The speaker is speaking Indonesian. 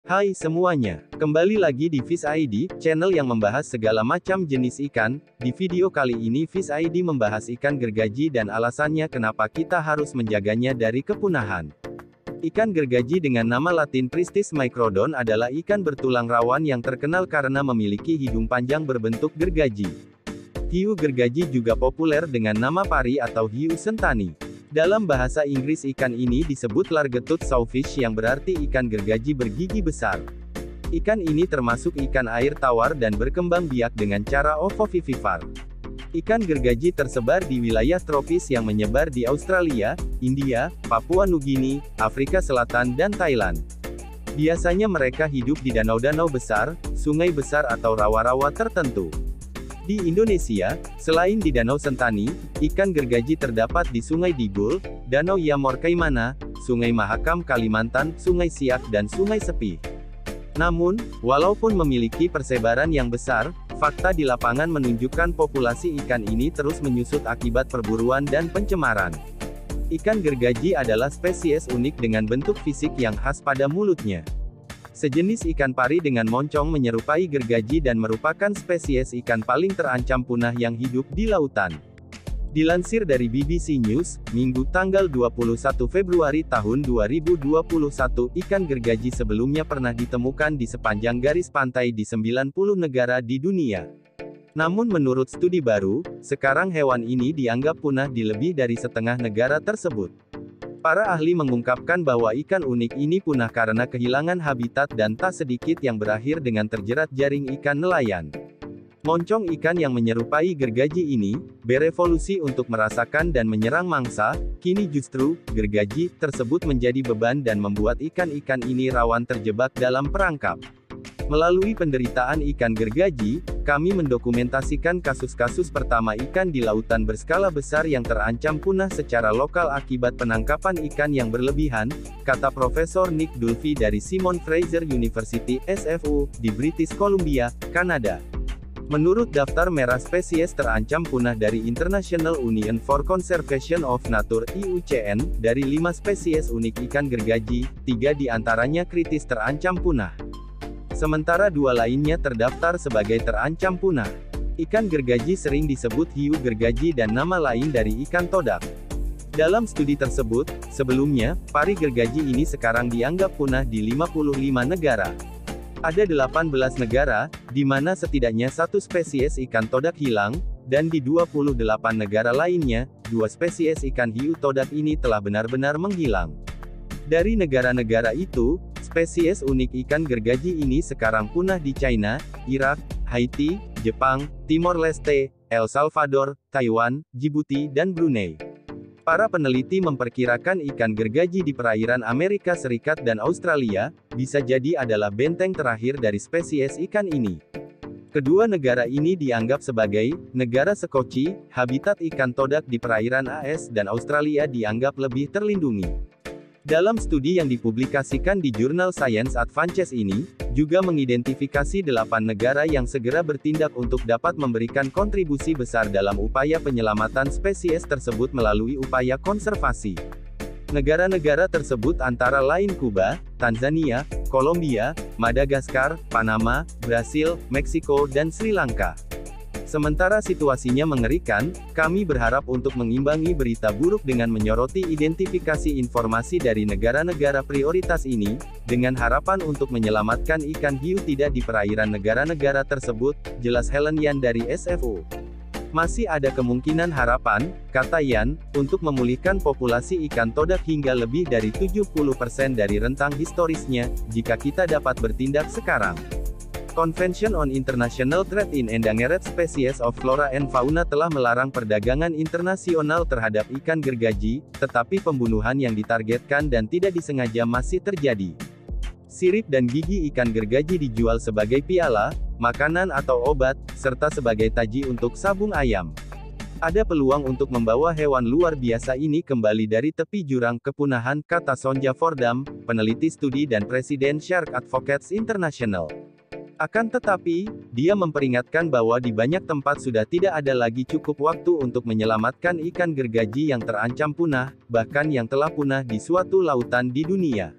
Hai semuanya, kembali lagi di Fish ID, channel yang membahas segala macam jenis ikan. Di video kali ini Fish ID membahas ikan gergaji dan alasannya kenapa kita harus menjaganya dari kepunahan. Ikan gergaji dengan nama latin Pristis microdon adalah ikan bertulang rawan yang terkenal karena memiliki hidung panjang berbentuk gergaji. Hiu gergaji juga populer dengan nama pari atau hiu sentani. Dalam bahasa Inggris ikan ini disebut largetooth sawfish yang berarti ikan gergaji bergigi besar. Ikan ini termasuk ikan air tawar dan berkembang biak dengan cara ovovivipar. Ikan gergaji tersebar di wilayah tropis yang menyebar di Australia, India, Papua Nugini, Afrika Selatan dan Thailand. Biasanya mereka hidup di danau-danau besar, sungai besar atau rawa-rawa tertentu. Di Indonesia, selain di Danau Sentani, ikan gergaji terdapat di Sungai Digul, Danau Yamor Kaimana, Sungai Mahakam Kalimantan, Sungai Siak dan Sungai Sepi. Namun, walaupun memiliki persebaran yang besar, fakta di lapangan menunjukkan populasi ikan ini terus menyusut akibat perburuan dan pencemaran. Ikan gergaji adalah spesies unik dengan bentuk fisik yang khas pada mulutnya. Sejenis ikan pari dengan moncong menyerupai gergaji dan merupakan spesies ikan paling terancam punah yang hidup di lautan. Dilansir dari BBC News, Minggu tanggal 21 Februari tahun 2021, ikan gergaji sebelumnya pernah ditemukan di sepanjang garis pantai di 90 negara di dunia. Namun menurut studi baru, sekarang hewan ini dianggap punah di lebih dari setengah negara tersebut. Para ahli mengungkapkan bahwa ikan unik ini punah karena kehilangan habitat dan tak sedikit yang berakhir dengan terjerat jaring ikan nelayan. Moncong ikan yang menyerupai gergaji ini, berevolusi untuk merasakan dan menyerang mangsa, kini justru, gergaji, tersebut menjadi beban dan membuat ikan-ikan ini rawan terjebak dalam perangkap. Melalui penderitaan ikan gergaji, kami mendokumentasikan kasus-kasus pertama ikan di lautan berskala besar yang terancam punah secara lokal akibat penangkapan ikan yang berlebihan, kata Profesor Nick Dulphy dari Simon Fraser University, SFU, di British Columbia, Kanada. Menurut daftar merah spesies terancam punah dari International Union for Conservation of Nature (IUCN), dari 5 spesies unik ikan gergaji, 3 diantaranya kritis terancam punah. Sementara 2 lainnya terdaftar sebagai terancam punah. Ikan gergaji sering disebut hiu gergaji dan nama lain dari ikan todak. Dalam studi tersebut, sebelumnya, pari gergaji ini sekarang dianggap punah di 55 negara. Ada 18 negara, di mana setidaknya 1 spesies ikan todak hilang, dan di 28 negara lainnya, 2 spesies ikan hiu todak ini telah benar-benar menghilang. Dari negara-negara itu, spesies unik ikan gergaji ini sekarang punah di China, Irak, Haiti, Jepang, Timor Leste, El Salvador, Taiwan, Djibouti dan Brunei. Para peneliti memperkirakan ikan gergaji di perairan Amerika Serikat dan Australia, bisa jadi adalah benteng terakhir dari spesies ikan ini. Kedua negara ini dianggap sebagai negara sekoci, habitat ikan todak di perairan AS dan Australia dianggap lebih terlindungi. Dalam studi yang dipublikasikan di jurnal Science Advances ini, juga mengidentifikasi 8 negara yang segera bertindak untuk dapat memberikan kontribusi besar dalam upaya penyelamatan spesies tersebut melalui upaya konservasi. Negara-negara tersebut antara lain Kuba, Tanzania, Kolombia, Madagaskar, Panama, Brasil, Meksiko dan Sri Lanka. Sementara situasinya mengerikan, kami berharap untuk mengimbangi berita buruk dengan menyoroti identifikasi informasi dari negara-negara prioritas ini, dengan harapan untuk menyelamatkan ikan hiu tidak di perairan negara-negara tersebut, jelas Helen Yan dari SFU. Masih ada kemungkinan harapan, kata Yan, untuk memulihkan populasi ikan todak hingga lebih dari 70% dari rentang historisnya, jika kita dapat bertindak sekarang. Convention on International Trade in Endangered Species of Flora and Fauna telah melarang perdagangan internasional terhadap ikan gergaji, tetapi pembunuhan yang ditargetkan dan tidak disengaja masih terjadi. Sirip dan gigi ikan gergaji dijual sebagai piala, makanan atau obat, serta sebagai taji untuk sabung ayam. Ada peluang untuk membawa hewan luar biasa ini kembali dari tepi jurang kepunahan, kata Sonja Fordham, peneliti studi dan presiden Shark Advocates International. Akan tetapi, dia memperingatkan bahwa di banyak tempat sudah tidak ada lagi cukup waktu untuk menyelamatkan ikan gergaji yang terancam punah, bahkan yang telah punah di suatu lautan di dunia.